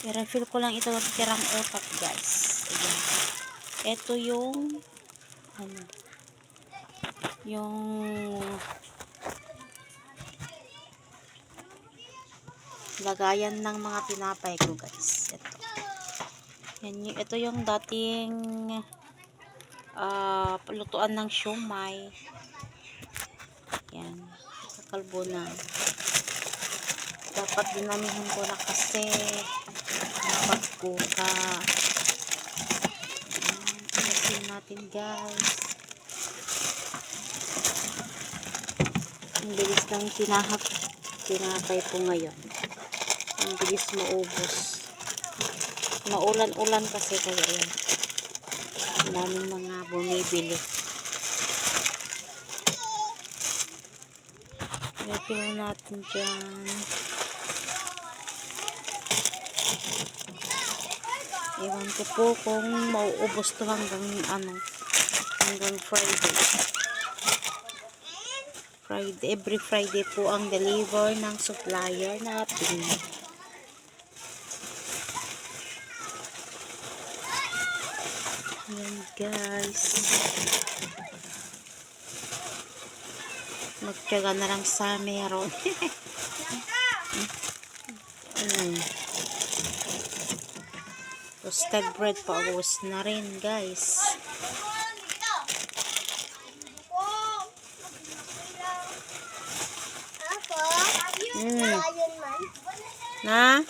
I-refill ko lang ito ng tirang utak, guys. Ayan. Ito yung yung lagayan ng mga tinapay ko, guys. Ito yung dating lutuan ng siomai. Yan. Kakalbo na. Dapat dinamihan ko na kasi pagkuka. Ayan natin, guys. Ang bilis ng tinapay po ngayon. Ang bilis maubos. Maulan-ulan kasi kaya yan. Ang daming mga bumibili. Refill natin dyan. Ewan ko po kung mauubos to hanggang Friday. Every Friday po ang deliver ng supplier natin. Ayan, guys. Magtyaga na lang sa meron. Toasted bread pa ubos na rin, guys. Na?